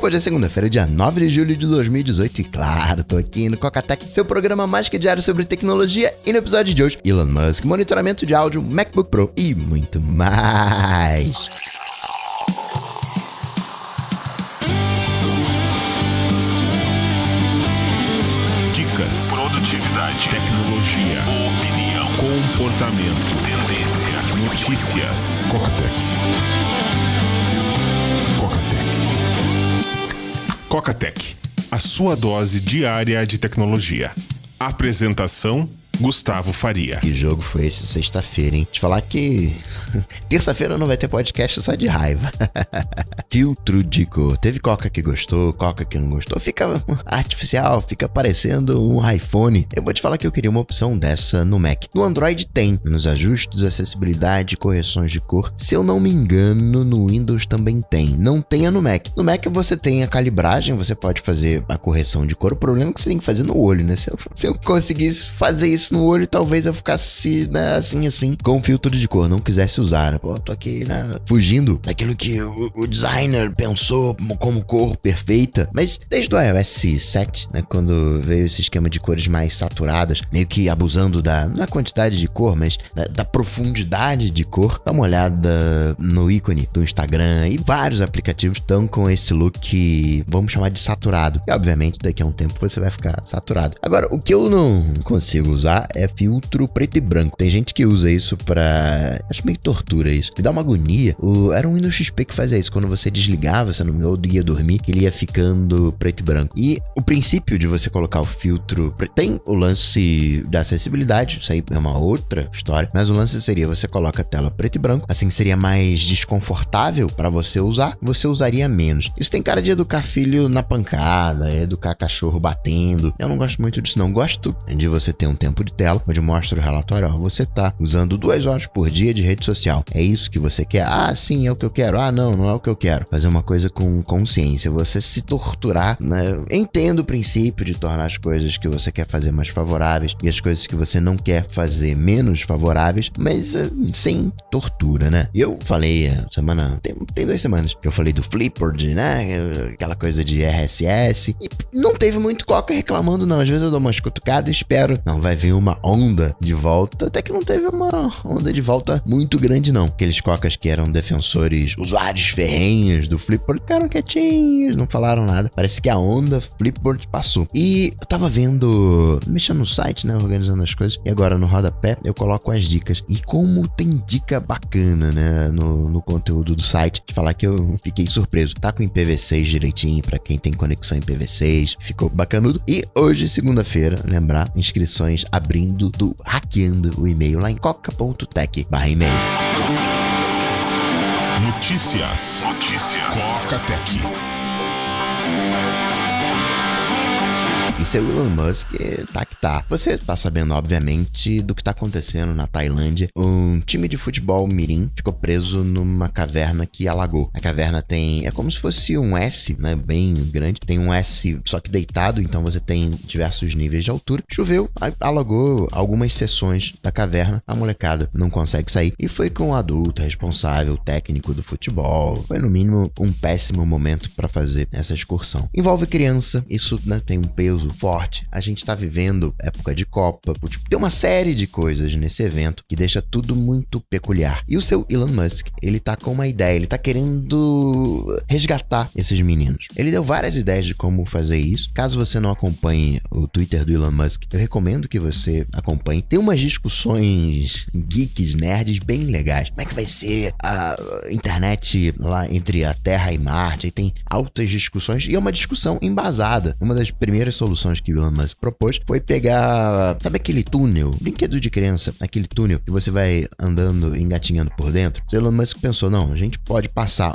Hoje é segunda-feira, dia 9 de julho de 2018 e claro, tô aqui no Cocatec, seu programa mais que diário sobre tecnologia, e no episódio de hoje, Elon Musk, monitoramento de áudio, MacBook Pro e muito mais. Dicas, produtividade, tecnologia, opinião, comportamento, tendência, notícias. Cocatec. Cocatec, a sua dose diária de tecnologia. Apresentação: Gustavo Faria. Que jogo foi esse sexta-feira, hein? Te falar que terça-feira não vai ter podcast só de raiva. Filtro de cor. Teve Coca que gostou, Coca que não gostou. Fica artificial, fica parecendo um iPhone. Eu vou te falar que eu queria uma opção dessa no Mac. No Android tem, nos ajustes, acessibilidade, correções de cor. Se eu não me engano, no Windows também tem. Não tenha no Mac. No Mac você tem a calibragem, você pode fazer a correção de cor. O problema é que você tem que fazer no olho, né? Se eu conseguisse fazer isso no olho, talvez eu ficasse, né, assim, com filtro de cor, não quisesse usar, né? Pô, tô aqui, né, fugindo daquilo que o designer pensou como cor perfeita, mas desde o iOS 7, né, quando veio esse esquema de cores mais saturadas, meio que abusando na quantidade de cor, mas da profundidade de cor, dá uma olhada no ícone do Instagram e vários aplicativos estão com esse look que vamos chamar de saturado, e obviamente daqui a um tempo você vai ficar saturado. Agora, o que eu não consigo usar é filtro preto e branco. Tem gente que usa isso pra... acho meio tortura isso. Me dá uma agonia. Era um Windows XP que fazia isso. Quando você desligava, você não ia dormir, ele ia ficando preto e branco. E o princípio de você colocar o filtro... tem o lance da acessibilidade. Isso aí é uma outra história. Mas o lance seria, você coloca a tela preto e branco. Assim seria mais desconfortável pra você usar. Você usaria menos. Isso tem cara de educar filho na pancada, educar cachorro batendo. Eu não gosto muito disso, não. Gosto de você ter um tempo de tela, onde mostra o relatório, ó, você tá usando 2 horas por dia de rede social. É isso que você quer? Ah, sim, é o que eu quero. Ah, não é o que eu quero. Fazer uma coisa com consciência, você se torturar, né? Entendo o princípio de tornar as coisas que você quer fazer mais favoráveis e as coisas que você não quer fazer menos favoráveis, mas sem tortura, né? Eu falei semana, tem 2 semanas que eu falei do Flipboard, né? Aquela coisa de RSS, e não teve muito Coca reclamando, não. Às vezes eu dou umas cutucadas e espero, não vai vir uma onda de volta, até que não teve uma onda de volta muito grande, não. Aqueles Cocas que eram defensores, usuários ferrenhos do Flipboard, ficaram quietinhos, não falaram nada. Parece que a onda Flipboard passou. E eu tava vendo, mexendo no site, né, organizando as coisas, e agora no rodapé eu coloco as dicas. E como tem dica bacana, né, no conteúdo do site, de falar que eu fiquei surpreso. Tá com IPv6 direitinho, pra quem tem conexão IPv6, ficou bacanudo. E hoje, segunda-feira, lembrar, inscrições abrindo do Hackeando o e-mail lá em coca.tech/e-mail. Notícias. Cocatec. E seu Elon Musk tá que tá. Você tá sabendo, obviamente, do que tá acontecendo na Tailândia. Um time de futebol mirim ficou preso numa caverna que alagou. A caverna é como se fosse um S, né? Bem grande. Tem um S só que deitado, então você tem diversos níveis de altura. Choveu, alagou algumas seções da caverna. A molecada não consegue sair. E foi com o adulto responsável, técnico do futebol. Foi, no mínimo, um péssimo momento para fazer essa excursão. Envolve criança, isso, né, tem um peso forte. A gente tá vivendo época de Copa, tem uma série de coisas nesse evento que deixa tudo muito peculiar. E o seu Elon Musk, ele tá com uma ideia, ele tá querendo resgatar esses meninos. Ele deu várias ideias de como fazer isso. Caso você não acompanhe o Twitter do Elon Musk, eu recomendo que você acompanhe. Tem umas discussões geeks, nerds bem legais. Como é que vai ser a internet lá entre a Terra e Marte? Aí tem altas discussões e é uma discussão embasada. Uma das primeiras soluções que o Elon Musk propôs foi pegar, sabe aquele túnel, brinquedo de criança, aquele túnel que você vai andando, engatinhando por dentro? O Elon Musk pensou, não, a gente pode passar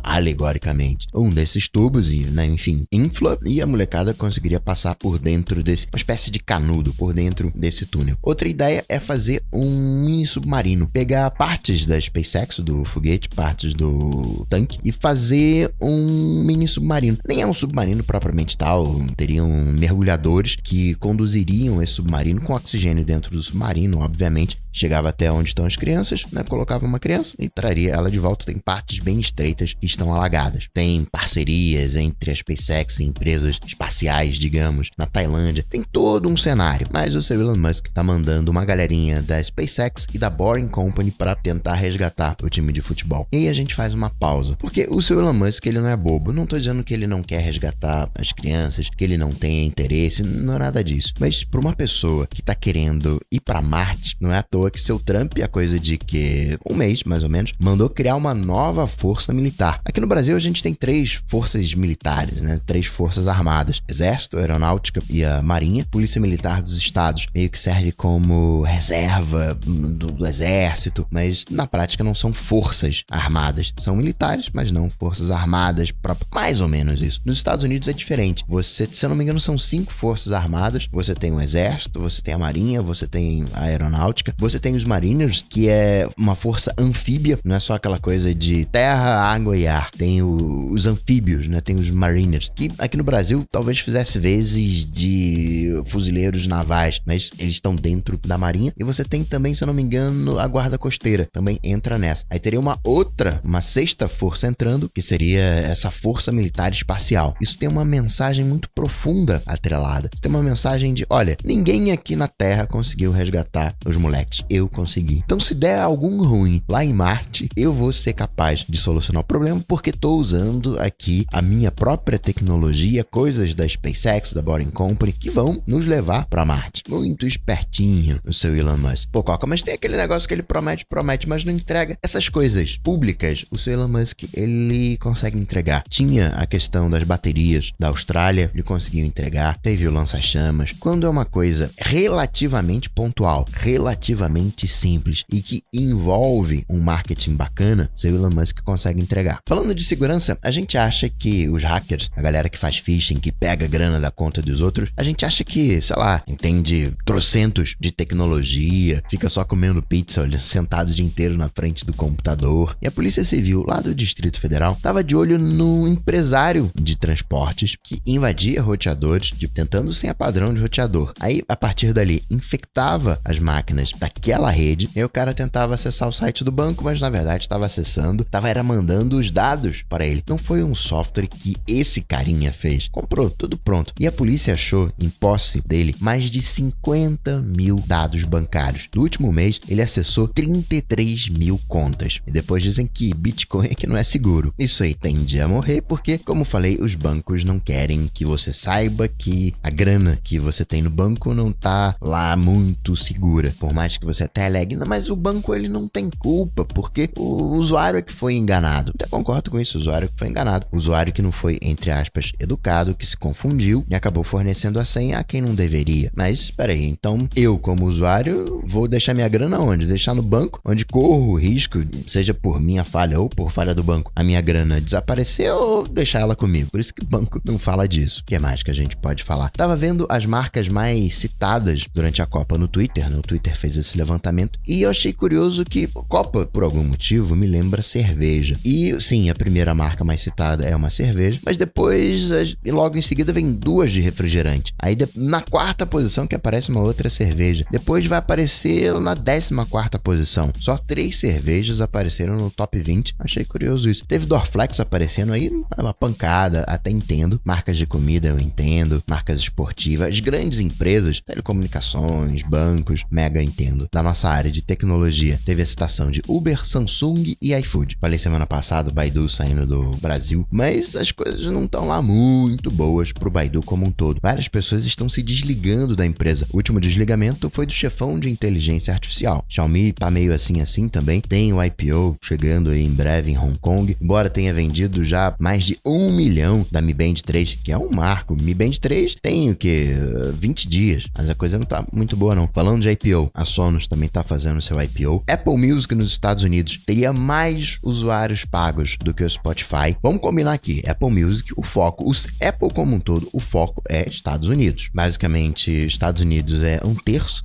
alegoricamente, um desses tubos e, né, enfim, infla, e a molecada conseguiria passar por dentro uma espécie de canudo por dentro desse túnel. Outra ideia é fazer um mini submarino, pegar partes da SpaceX, do foguete, partes do tanque, e fazer um mini submarino. Nem é um submarino propriamente tal, teriam mergulhadores que conduziriam esse submarino com oxigênio dentro do submarino, obviamente. Chegava até onde estão as crianças, né? Colocava uma criança e traria ela de volta. Tem partes bem estreitas e estão alagadas. Tem parcerias entre a SpaceX e empresas espaciais, digamos, na Tailândia. Tem todo um cenário. Mas o seu Elon Musk tá mandando uma galerinha da SpaceX e da Boring Company para tentar resgatar o time de futebol. E aí a gente faz uma pausa. Porque o seu Elon Musk, ele não é bobo. Não tô dizendo que ele não quer resgatar as crianças, que ele não tem interesse, não é nada disso. Mas para uma pessoa que tá querendo ir para Marte, não é à toa que seu Trump, a coisa de que um mês, mais ou menos, mandou criar uma nova força militar. Aqui no Brasil a gente tem 3 forças militares, né? 3 forças armadas. Exército, Aeronáutica e a Marinha. Polícia Militar dos Estados meio que serve como reserva do exército, mas na prática não são forças armadas. São militares, mas não forças armadas próprias. Mais ou menos isso. Nos Estados Unidos é diferente. Você, se eu não me engano, são 5 forças armadas. Você tem o exército, você tem a Marinha, você tem a Aeronáutica, você tem os Mariners, que é uma força anfíbia, não é só aquela coisa de terra, água e ar. Tem os anfíbios, né? Tem os Mariners, que aqui no Brasil talvez fizesse vezes de fuzileiros navais, mas eles estão dentro da Marinha. E você tem também, se eu não me engano, a Guarda Costeira, também entra nessa. Aí teria uma 6ª força entrando, que seria essa força militar espacial. Isso tem uma mensagem muito profunda atrelada. Tem uma mensagem de, olha, ninguém aqui na Terra conseguiu resgatar os moleques. Eu consegui. Então, se der algum ruim lá em Marte, eu vou ser capaz de solucionar o problema, porque estou usando aqui a minha própria tecnologia, coisas da SpaceX, da Boring Company, que vão nos levar para Marte. Muito espertinho o seu Elon Musk. Pô, Coca, mas tem aquele negócio que ele promete, mas não entrega. Essas coisas públicas, o seu Elon Musk, ele consegue entregar. Tinha a questão das baterias da Austrália, ele conseguiu entregar. Teve o lança-chamas. Quando é uma coisa relativamente pontual, relativamente simples e que envolve um marketing bacana, seu Elon Musk consegue entregar. Falando de segurança, a gente acha que os hackers, a galera que faz phishing, que pega grana da conta dos outros, a gente acha que, sei lá, entende trocentos de tecnologia, fica só comendo pizza, olha, sentado o dia inteiro na frente do computador. E a Polícia Civil, lá do Distrito Federal, tava de olho no empresário de transportes que invadia roteadores, tentando sem a padrão de roteador. Aí, a partir dali, infectava as máquinas daquela rede, e o cara tentava acessar o site do banco, mas na verdade estava acessando, era mandando os dados para ele. Não foi um software que esse carinha fez. Comprou, tudo pronto. E a polícia achou, em posse dele, mais de 50 mil dados bancários. No último mês, ele acessou 33 mil contas. E depois dizem que Bitcoin é que não é seguro. Isso aí tende a morrer porque, como falei, os bancos não querem que você saiba que a grana que você tem no banco não tá lá muito segura. Por mais que você até alegue, mas o banco ele não tem culpa, porque o usuário é que foi enganado. Até concordo com isso, o usuário que foi enganado. O usuário que não foi, entre aspas, educado, que se confundiu e acabou fornecendo a senha a quem não deveria. Mas, peraí, então eu, como usuário, vou deixar minha grana onde? Deixar no banco, onde corro o risco, seja por minha falha ou por falha do banco, a minha grana desaparecer ou deixar ela comigo. Por isso que o banco não fala disso. O que mais que a gente pode falar? Tava vendo as marcas mais citadas durante a Copa no Twitter, né? O Twitter fez esse levantamento e eu achei curioso que Copa, por algum motivo, me lembra cerveja. E sim, a primeira marca mais citada é uma cerveja, mas depois, logo em seguida, vem 2 de refrigerante. Aí na 4ª posição que aparece uma outra cerveja. Depois vai aparecer na 14ª posição. Só 3 cervejas apareceram no top 20. Achei curioso isso. Teve Dorflex aparecendo aí, uma pancada, até entendo. Marcas de comida eu entendo, marcas esportivas, grandes empresas, telecomunicações, bancos, mega entendo. Da nossa área de tecnologia, teve a citação de Uber, Samsung e iFood. Falei semana passada, o Baidu saindo do Brasil, mas as coisas não estão lá muito boas pro Baidu como um todo. Várias pessoas estão se desligando da empresa. O último desligamento foi do chefão de inteligência artificial. Xiaomi tá meio assim também. Tem o IPO chegando aí em breve em Hong Kong, embora tenha vendido já mais de 1 milhão da Mi Band 3, que é um marco. Mi Band 3 tem o quê? 20 dias, mas a coisa não tá muito boa não. Falando de IPO, a Sonos também tá fazendo seu IPO. Apple Music nos Estados Unidos teria mais usuários pagos do que o Spotify. Vamos combinar aqui, Apple Music, o foco, Apple como um todo, o foco é Estados Unidos. Basicamente, Estados Unidos é 1/3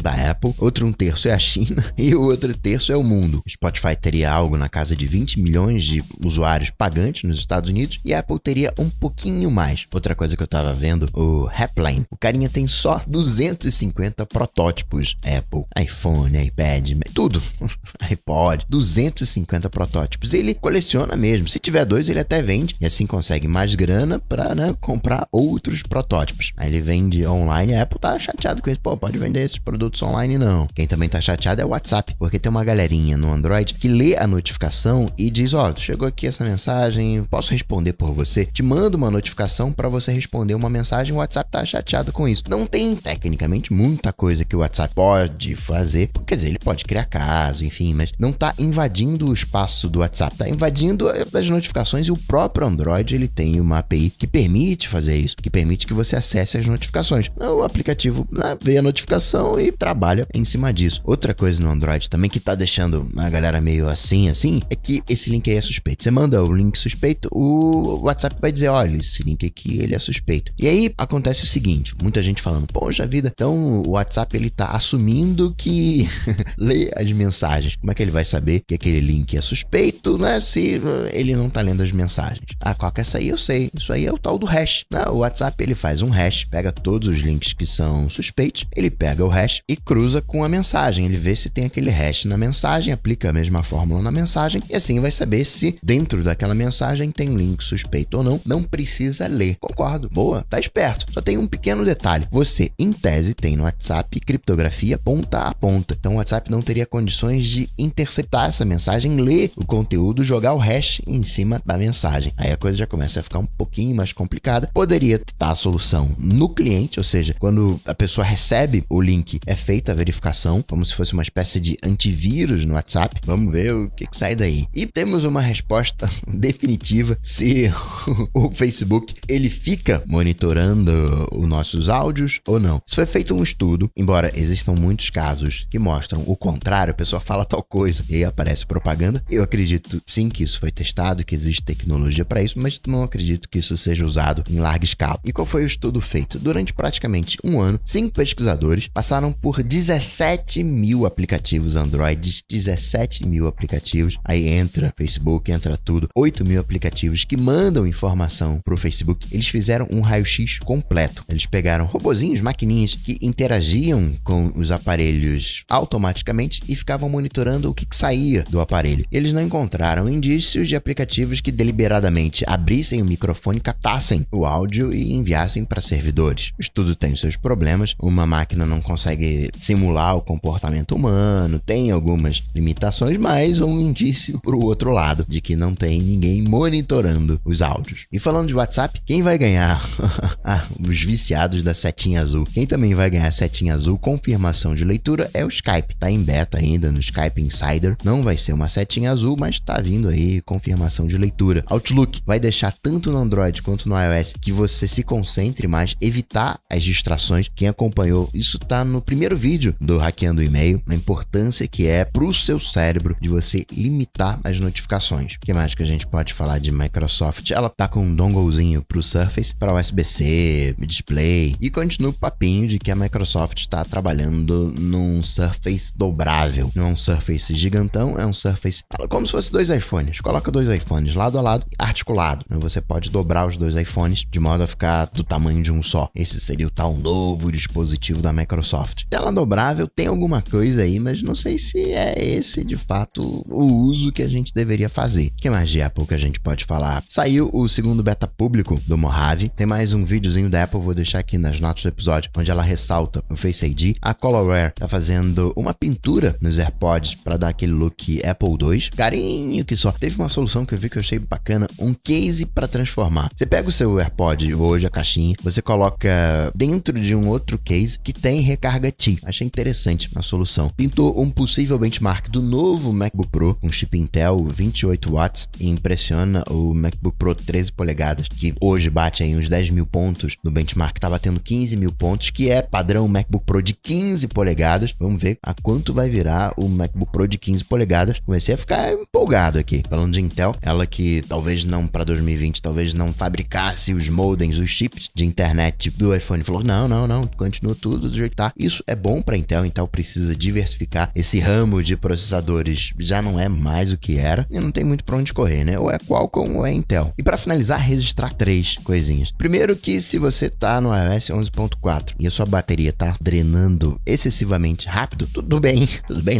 da Apple, outro 1/3 é a China e o outro 1/3 é o mundo. O Spotify teria algo na casa de 20 milhões de usuários pagantes nos Estados Unidos e a Apple teria um pouquinho mais. Outra coisa que eu tava vendo, o Hapline. O carinha tem só 250 protótipos. Apple, iPhone, iPad, tudo. iPod, 250 protótipos. Ele coleciona mesmo. Se tiver 2, ele até vende. E assim consegue mais grana pra, comprar outros protótipos. Aí ele vende online. A Apple tá chateado com isso. Pô, pode vender esses produtos online? Não. Quem também tá chateado é o WhatsApp. Porque tem uma galerinha no Android que lê a notificação e diz, chegou aqui essa mensagem, posso responder por você? Te manda uma notificação para você responder uma mensagem. O WhatsApp tá chateado com isso. Não tem, tecnicamente, muita coisa que o WhatsApp pode fazer. Quer dizer, ele pode criar caso, enfim, mas não tá invadindo o espaço do WhatsApp. Tá invadindo as notificações e o próprio Android, ele tem uma API que permite fazer isso, que permite que você acesse as notificações. O aplicativo vê a notificação e trabalha em cima disso. Outra coisa no Android também que tá deixando a galera meio assim, é que esse link aí é suspeito. Você manda o link suspeito, o WhatsApp vai dizer, olha, esse link aqui, ele é suspeito. E aí, acontece o seguinte, muita gente falando, poxa vida, então o WhatsApp, ele tá assumindo que lê as mensagens. Como é que ele vai saber que aquele link é suspeito, né, se ele não tá lendo as mensagens? Qual que é essa aí? Eu sei. Isso aí é o tal do hash. O WhatsApp, ele faz um hash, pega todos os links que são suspeitos, ele pega o hash e cruza com a mensagem. Ele vê se tem aquele hash na mensagem, aplica a mesma fórmula na mensagem e assim vai saber se dentro daquela mensagem tem um link suspeito ou não. Não precisa ler. Concordo. Boa. Tá esperto. Só tem um pequeno detalhe. Você, em tese, tem no WhatsApp criptografia ponta a ponta. Então o WhatsApp não teria condições de interceptar essa mensagem, ler o conteúdo, jogar o hash em cima da mensagem. Aí a coisa já começa a ficar um pouquinho mais complicada. Poderia estar a solução no cliente, ou seja, quando a pessoa recebe o link, é feita a verificação, como se fosse uma espécie de antivírus no WhatsApp. Vamos ver o que sai daí. E temos uma resposta definitiva se o Facebook, ele fica monitorando os nossos áudios ou não. Isso foi feito um estudo, embora existam muitos casos que mostram o contrário, a pessoa fala tal coisa e aí aparece propaganda. Eu acredito sim que isso foi testado, que existe tecnologia para isso, mas não acredito que isso seja usado em larga escala. E qual foi o estudo feito? Durante praticamente um ano, 5 pesquisadores passaram por 17 mil aplicativos Android, 17 mil aplicativos, aí entra Facebook, entra tudo, 8 mil aplicativos que mandam informação pro Facebook. Eles fizeram um raio-x completo. Eles pegaram robozinhos, maquininhas que interagiam com os aparelhos automaticamente e ficavam monitorando o que saía do aparelho. Eles não encontraram indícios de aplicativos que deliberadamente abrissem o microfone, captassem o áudio e enviassem para servidores. O estudo tem seus problemas, uma máquina não consegue simular o comportamento humano, tem algumas limitações, mas um indício pro outro lado de que não tem ninguém monitorando os áudios. E falando de WhatsApp, quem vai ganhar? Os viciados da setinha azul. Quem também vai ganhar a setinha azul, confirmação de leitura, é o Skype. Tá em beta ainda no Skype Insider. Não vai ser uma setinha azul, mas tá vindo aí confirmação de leitura. Outlook vai deixar tanto no Android quanto no iOS que você se concentre mais, evitar as distrações. Quem acompanhou, isso tá no primeiro vídeo do Hackeando o E-mail, a importância que é pro seu cérebro de você limitar as notificações. O que mais que a gente pode falar de Microsoft? Ela tá com um donglezinho pro Surface, para USB-C, display, e continua o papinho de que a Microsoft está trabalhando num Surface dobrável. Não é um Surface gigantão, é um Surface como se fosse 2 iPhones. Coloca 2 iPhones lado a lado, articulado. Você pode dobrar os 2 iPhones de modo a ficar do tamanho de um só. Esse seria o tal novo dispositivo da Microsoft. Tela dobrável tem alguma coisa aí, mas não sei se é esse de fato o uso que a gente deveria fazer. O que mais de Apple que a gente pode falar? Saiu o segundo beta público do Mojave. Tem mais um videozinho da Apple, vou deixar aqui nas notas do episódio, onde ela ressalta o Face ID. A Colorware tá fazendo uma pintura nos AirPods para dar aquele look Apple II. Carinho que só. Teve uma solução que eu vi que eu achei bacana, um case para transformar. Você pega o seu AirPod hoje, a caixinha, você coloca dentro de um outro case que tem recarga T. Achei interessante a solução. Pintou um possível benchmark do novo MacBook Pro com chip Intel 28 watts e impressiona o MacBook Pro 13 polegadas, que hoje bate aí uns 10 mil pontos no benchmark, tá batendo 15 mil pontos, que é padrão MacBook Pro de 15 polegadas. Vamos ver a quanto vai virar o MacBook Pro de 15 polegadas. Comecei a ficar empolgado aqui. Falando de Intel, ela que talvez não para 2020, talvez não fabricasse os modems, os chips de internet do iPhone, falou, não, continua tudo do jeito que tá. Isso é bom para Intel. Intel precisa diversificar. Esse ramo de processadores já não é mais o que era e não tem muito para onde correr, né? Ou é Qualcomm ou é Intel. E para finalizar, registrar 3 coisinhas. coisinhas. Primeiro que se você tá no iOS 11.4 e a sua bateria tá drenando excessivamente rápido, tudo bem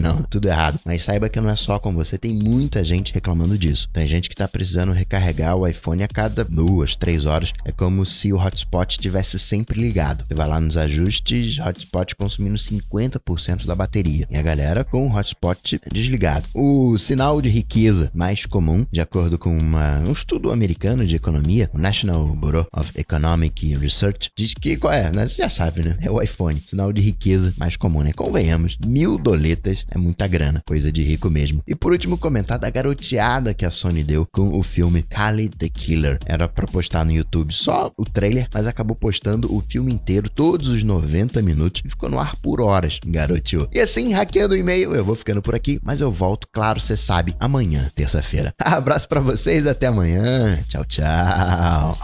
não, tudo errado. Mas saiba que não é só com você, tem muita gente reclamando disso. Tem gente que tá precisando recarregar o iPhone a cada 2, 3 horas. É como se o hotspot estivesse sempre ligado. Você vai lá nos ajustes, hotspot consumindo 50% da bateria. E a galera com o hotspot desligado. O sinal de riqueza mais comum, de acordo com um estudo americano de economia, o National Bureau of Economic Research, diz que qual é? Você já sabe, né? É o iPhone. Sinal de riqueza mais comum, né? Convenhamos, $1.000 é muita grana. Coisa de rico mesmo. E por último, comentar da garoteada que a Sony deu com o filme Khalid the Killer. Era pra postar no YouTube só o trailer, mas acabou postando o filme inteiro, todos os 90 minutos, e ficou no ar por horas. Garoteou. E assim, hackeando o e-mail, eu vou ficando por aqui, mas eu volto, claro, você sabe, amanhã, terça-feira. Abraço pra vocês, até amanhã. Tchau, tchau.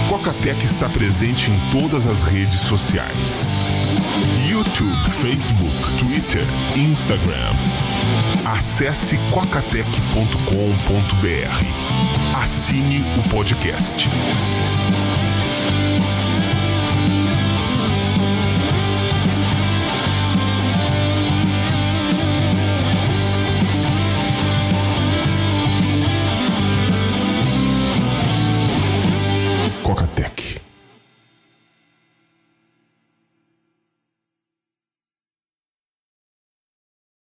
Coca-Tech está presente em todas as redes sociais: YouTube, Facebook, Twitter, Instagram. Acesse cocatec.com.br. Assine o podcast.